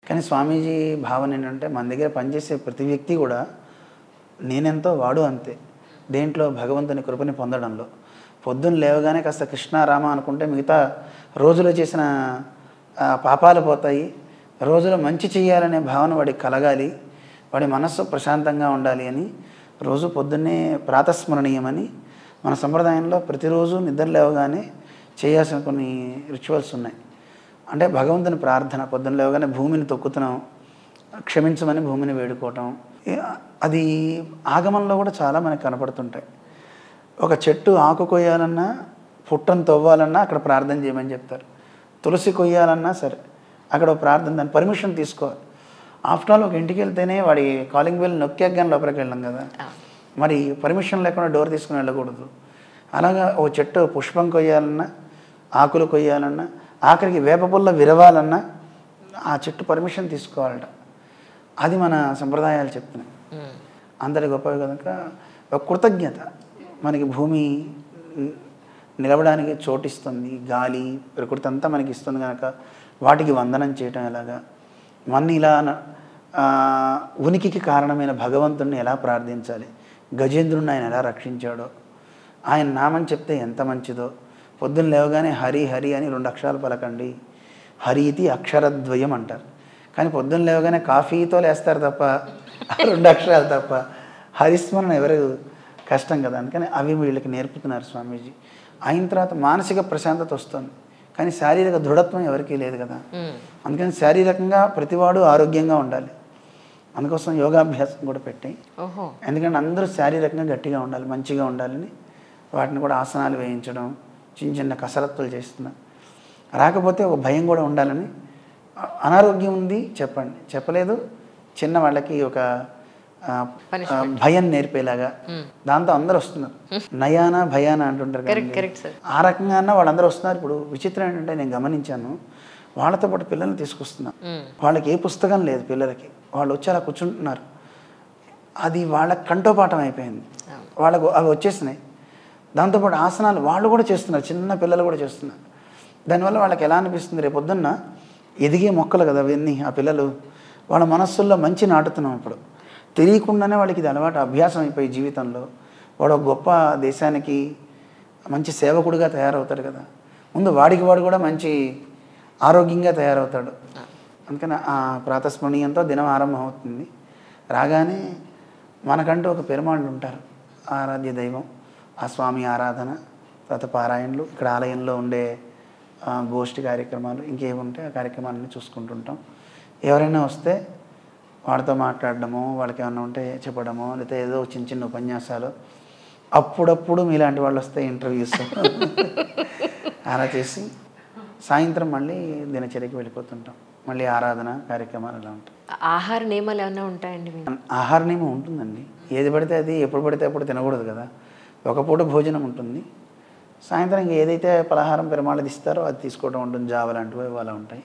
కానీ స్వామీజీ భావన ఏంటంటే మన దగ్గర పనిచేసే ప్రతి వ్యక్తి కూడా నేనెంతో వాడు అంతే, దేంట్లో భగవంతుని కృపని పొందడంలో. పొద్దున్న లేవగానే కాస్త కృష్ణారామ అనుకుంటే మిగతా రోజులో చేసిన పాపాలు పోతాయి, రోజులో మంచి చేయాలనే భావన వాడికి కలగాలి, వాడి మనస్సు ప్రశాంతంగా ఉండాలి అని రోజు పొద్దున్నే ప్రాతస్మరణీయమని మన సంప్రదాయంలో ప్రతిరోజు నిద్ర లేవగానే చేయాల్సిన కొన్ని రిచువల్స్ ఉన్నాయి. అంటే భగవంతుని ప్రార్థన, పొద్దున్న లేవగానే భూమిని తొక్కుతున్నాం, క్షమించమని భూమిని వేడుకోవటం. అది ఆగమంలో కూడా చాలా మనకు కనపడుతుంటాయి. ఒక చెట్టు ఆకు కొయ్యాలన్నా, పుట్టను తవ్వాలన్నా అక్కడ ప్రార్థన చేయమని చెప్తారు. తులసి కొయ్యాలన్నా సరే అక్కడ ప్రార్థన, దాని పర్మిషన్ తీసుకోవాలి. ఆఫ్టర్ ఆల్ ఒక ఇంటికి వెళ్తేనే వాడి కాలింగ్ బెల్ నొక్కేగానే లోపలికి వెళ్ళాం కదా, మరి పర్మిషన్ లేకుండా డోర్ తీసుకుని వెళ్ళకూడదు. అలాగా ఓ చెట్టు పుష్పం కొయ్యాలన్నా, ఆకులు కొయ్యాలన్నా, ఆఖరికి వేప పుల్ల విరవాలన్నా ఆ చెట్టు పర్మిషన్ తీసుకోవాలట. అది మన సంప్రదాయాలు చెప్తున్నాయి. అందరి గొప్పవి కనుక ఒక కృతజ్ఞత, మనకి భూమి నిలవడానికి చోటిస్తుంది, గాలి ప్రకృతి అంతా మనకి ఇస్తుంది కనుక వాటికి వందనం చేయటం ఎలాగా, మన ఇలా ఉనికికి కారణమైన భగవంతుడిని ఎలా ప్రార్థించాలి, గజేంద్రుడిని ఆయన ఎలా రక్షించాడో, ఆయన నామం చెప్తే ఎంత మంచిదో. పొద్దున్న లేవగానే హరి హరి అని 2 అక్షరాలు పలకండి, హరితి అక్షరద్వయం అంటారు. కానీ పొద్దున్న లేవగానే కాఫీతో లేస్తారు తప్ప 2 అక్షరాలు తప్ప హరిస్మరణ ఎవరు కష్టం కదా. అందుకని అవి వీళ్ళకి నేర్పుతున్నారు స్వామీజీ. అయిన తర్వాత మానసిక ప్రశాంతత వస్తుంది, కానీ శారీరక దృఢత్వం ఎవరికీ లేదు కదా. అందుకని శారీరకంగా ప్రతివాడు ఆరోగ్యంగా ఉండాలి. అందుకోసం యోగాభ్యాసం కూడా పెట్టి, ఎందుకంటే అందరూ శారీరకంగా గట్టిగా ఉండాలి, మంచిగా ఉండాలని వాటిని కూడా ఆసనాలు వేయించడం, చిన్న చిన్న కసరత్తులు చేస్తున్నారు. రాకపోతే ఒక భయం కూడా ఉండాలని, అనారోగ్యం ఉంది చెప్పండి, చెప్పలేదు చిన్న వాళ్ళకి ఒక భయం నేర్పేలాగా, దాంతో అందరూ వస్తున్నారు. నయానా భయానా అంటుంటారు కదా, ఆ రకంగా వాళ్ళందరూ వస్తున్నారు. ఇప్పుడు విచిత్రం ఏంటంటే నేను గమనించాను, వాళ్ళతో పాటు పిల్లల్ని తీసుకొస్తున్నారు. వాళ్ళకి ఏ పుస్తకం లేదు పిల్లలకి, వాళ్ళు వచ్చి అలా కూర్చుంటున్నారు. అది వాళ్ళకి కంఠోపాఠం అయిపోయింది, వాళ్ళకు అవి వచ్చేసినాయి. దాంతోపాటు ఆసనాలు వాళ్ళు కూడా చేస్తున్నారు, చిన్న పిల్లలు కూడా చేస్తున్నారు. దానివల్ల వాళ్ళకి ఎలా అనిపిస్తుంది, రేపు పొద్దున్న ఎదిగే మొక్కలు కదా అవన్నీ, ఆ పిల్లలు వాళ్ళ మనస్సుల్లో మంచి నాటుతున్నాం. ఇప్పుడు తెలియకుండానే వాళ్ళకి ఇది అలవాటు, అభ్యాసం అయిపోయి జీవితంలో వాడు ఒక గొప్ప దేశానికి మంచి సేవకుడిగా తయారవుతాడు కదా. ముందు వాడికి వాడు కూడా మంచి ఆరోగ్యంగా తయారవుతాడు. అందుకని ఆ ప్రాతస్మరణీయంతో దినం ఆరంభం అవుతుంది. రాగానే మనకంటూ ఒక పెరుమాళ్ళు ఉంటారు, ఆరాధ్య దైవం, ఆ స్వామి ఆరాధన, తర్వాత పారాయణలు, ఇక్కడ ఆలయంలో ఉండే గోష్ఠి కార్యక్రమాలు, ఇంకేముంటే ఆ కార్యక్రమాలన్నీ చూసుకుంటుంటాం. ఎవరైనా వస్తే వాడితో మాట్లాడడము, వాళ్ళకి ఏమైనా ఉంటే చెప్పడము, లేకపోతే ఏదో చిన్న చిన్న ఉపన్యాసాలు, అప్పుడప్పుడు మీలాంటి వాళ్ళు వస్తే ఇంటర్వ్యూస్ అలా చేసి సాయంత్రం మళ్ళీ దినచర్యకి వెళ్ళిపోతుంటాం. మళ్ళీ ఆరాధన కార్యక్రమాలు అలా ఉంటాయి. ఆహార నియమాలు ఏమైనా ఉంటాయండి? ఆహార నియమం ఉంటుందండి, ఏది పడితే అది ఎప్పుడు పడితే అప్పుడు తినకూడదు కదా. ఒక పూట భోజనం ఉంటుంది, సాయంత్రం ఏదైతే పలహారం పెరుమాళది ఇస్తారో అది తీసుకోవడం ఉంటుంది, జావ లాంటివి అలా ఉంటాయి.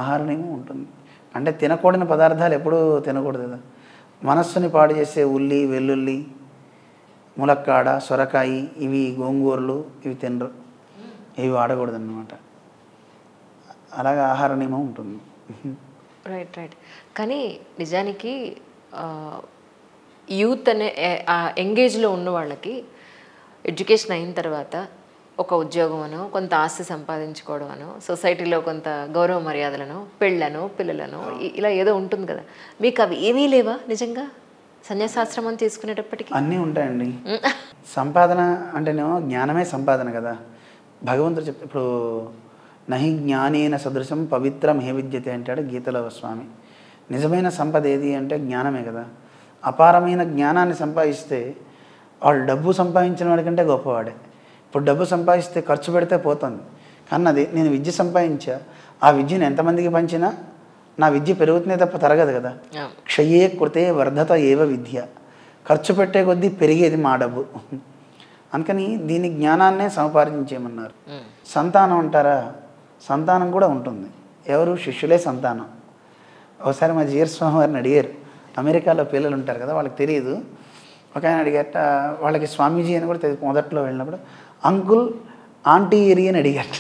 ఆహార నియమం ఉంటుంది. అంటే తినకూడని పదార్థాలు ఎప్పుడూ తినకూడదు కదా. మనస్సుని పాడు చేసే ఉల్లి, వెల్లుల్లి, ములక్కాడ, సొరకాయ, ఇవి గోంగూరలు ఇవి తినరు, ఇవి వాడకూడదు అన్నమాట. అలాగే ఆహార నియమం ఉంటుంది. Right right. కానీ నిజానికి యూత్ అనే ఎంగేజ్లో ఉన్న వాళ్ళకి ఎడ్యుకేషన్ అయిన తర్వాత ఒక ఉద్యోగం అనో, కొంత ఆస్తి సంపాదించుకోవడం అనో, సొసైటీలో కొంత గౌరవ మర్యాదలను, పెళ్ళను, పిల్లలను, ఇలా ఏదో ఉంటుంది కదా. మీకు అవి ఏమీ లేవా నిజంగా సన్యాసాశ్రమం తీసుకునేటప్పటికి? అన్నీ ఉంటాయండి. సంపాదన అంటేనేమో జ్ఞానమే సంపాదన కదా. భగవంతుడు చెప్తే, ఇప్పుడు నహి జ్ఞానేన సదృశం పవిత్రం హే విద్యతే అంటాడు గీతలో స్వామి. నిజమైన సంపద ఏది అంటే జ్ఞానమే కదా. అపారమైన జ్ఞానాన్ని సంపాదిస్తే వాళ్ళు డబ్బు సంపాదించిన వాడికంటే గొప్పవాడే. ఇప్పుడు డబ్బు సంపాదిస్తే ఖర్చు పెడితే పోతుంది, కానీ నేను విద్య సంపాదించా, ఆ విద్యను ఎంతమందికి పంచినా నా విద్య పెరుగుతుందే తప్ప తరగదు కదా. క్షయే కృతే వర్ధత ఏవ విద్య, ఖర్చు పెట్టే కొద్దీ పెరిగేది మా డబ్బు. అందుకని దీని జ్ఞానాన్నే సముపార్జించేయమన్నారు. సంతానం అంటారా, సంతానం కూడా ఉంటుంది. ఎవరు? శిష్యులే సంతానం. ఒకసారి మా జీఆర్ స్వామి వారిని అడిగారు, అమెరికాలో పిల్లలు ఉంటారు కదా, వాళ్ళకి తెలియదు. ఒక ఆయన అడిగారట, వాళ్ళకి స్వామీజీ అని కూడా తెలియదు. మొదట్లో వెళ్ళినప్పుడు అంకుల్ ఆంటీ ఏరి అని అడిగారు,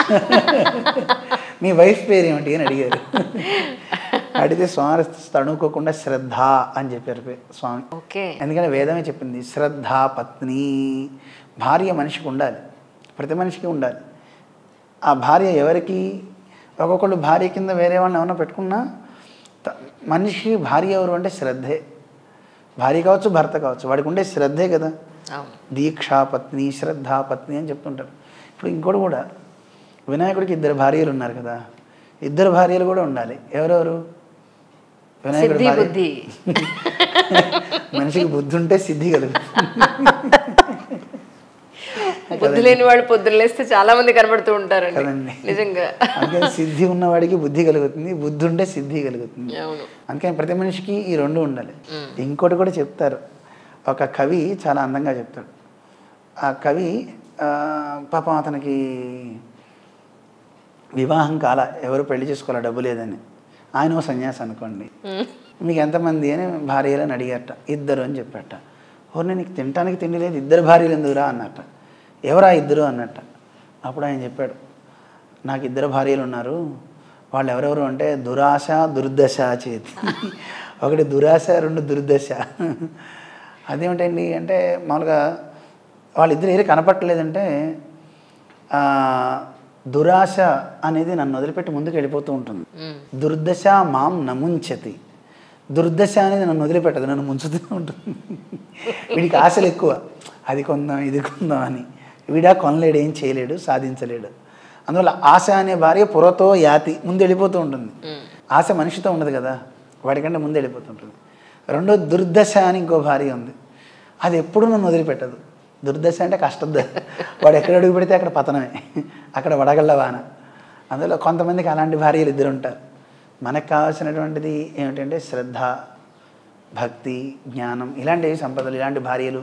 మీ వైఫ్ పేరు ఏమిటి అని అడిగారు. అడిగితే స్వామి తడుకోకుండా శ్రద్ధ అని చెప్పారు స్వామి. ఓకే. ఎందుకంటే వేదమే చెప్పింది శ్రద్ధ పత్ని. భార్య మనిషికి ఉండాలి, ప్రతి మనిషికి ఉండాలి. ఆ భార్య ఎవరికి, ఒక్కొక్కళ్ళు భార్య కింద వేరే వాళ్ళని ఏమన్నా పెట్టుకున్నా మనిషికి భార్య ఎవరు అంటే శ్రద్ధే. భార్య కావచ్చు భర్త కావచ్చు, వాడికి ఉండే శ్రద్ధే కదా. దీక్షా పత్ని శ్రద్ధా పత్ని అని చెప్తుంటారు. ఇప్పుడు ఇంకోటి కూడా, వినాయకుడికి 2 భార్యలు ఉన్నారు కదా, 2 భార్యలు కూడా ఉండాలి. ఎవరెవరు? వినాయకుడి భార్య. మనిషికి బుద్ధి ఉంటే సిద్ధి కలుగుతుంది. బుద్ధి లేని వాళ్ళు పొద్దున్న లేస్తే చాలా మంది కనబడుతూ ఉంటారండి కదండి. నిజంగా. అందుకని సిద్ధి ఉన్నవాడికి బుద్ధి కలుగుతుంది, బుద్ధి ఉంటే సిద్ధి కలుగుతుంది. అందుకని ప్రతి మనిషికి ఈ 2 ఉండాలి. ఇంకోటి కూడా చెప్తారు, ఒక కవి చాలా అందంగా చెప్తాడు. ఆ కవి పాపం అతనికి వివాహం కాల, ఎవరు పెళ్లి చేసుకోవాలి, డబ్బు లేదని. ఆయన ఓ సన్యాసి అనుకోండి. మీకు ఎంతమంది అని భార్యలని అడిగారట. 2 అని చెప్పారట. ఓర్ని నీకు తినటానికి తిండి లేదు, 2 భార్యలు ఎందుకురా అన్నట్ట. ఎవరా 2 అన్నట్ట. అప్పుడు ఆయన చెప్పాడు, నాకు 2 భార్యలు ఉన్నారు, వాళ్ళు ఎవరెవరు అంటే దురాశ దుర్దశ చేతి. ఒకటి దురాశ, 2 దుర్దశ. అదేమిటండి అంటే మామూలుగా వాళ్ళిద్దరు ఏది కనపట్టలేదంటే దురాశ అనేది నన్ను వదిలిపెట్టి ముందుకు వెళ్ళిపోతూ ఉంటుంది. దుర్దశ మాం నముంచతి. దుర్దశ అనేది నన్ను వదిలిపెట్టదు, నన్ను ముంచుతూ ఉంటుంది. వీడికి ఆశలు ఎక్కువ, అది కొందాం ఇది కొందాం అని. వీడా కొనలేడు, ఏం చేయలేడు, సాధించలేడు. అందువల్ల ఆశ అనే భార్య పురతో యాతి, ముందు వెళ్ళిపోతూ ఉంటుంది. ఆశ మనిషితో ఉండదు కదా, వాడికంటే ముందు వెళ్ళిపోతుంటుంది. రెండో దుర్దశ అని ఇంకో భార్య ఉంది, అది ఎప్పుడూ నన్ను వదిలిపెట్టదు. దుర్దశ అంటే కష్టం. వాడు ఎక్కడ అడుగు పెడితే అక్కడ పతనమే, అక్కడ వడగళ్ళ వాన. అందులో కొంతమందికి అలాంటి భార్యలు 2 ఉంటారు. మనకు కావాల్సినటువంటిది ఏమిటంటే శ్రద్ధ, భక్తి, జ్ఞానం, ఇలాంటివి సంపదలు, ఇలాంటి భార్యలు.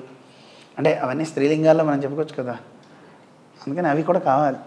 అంటే అవన్నీ స్త్రీలింగాల్లో మనం చెప్పుకోవచ్చు కదా, అందుకని అవి కూడా కావాలి.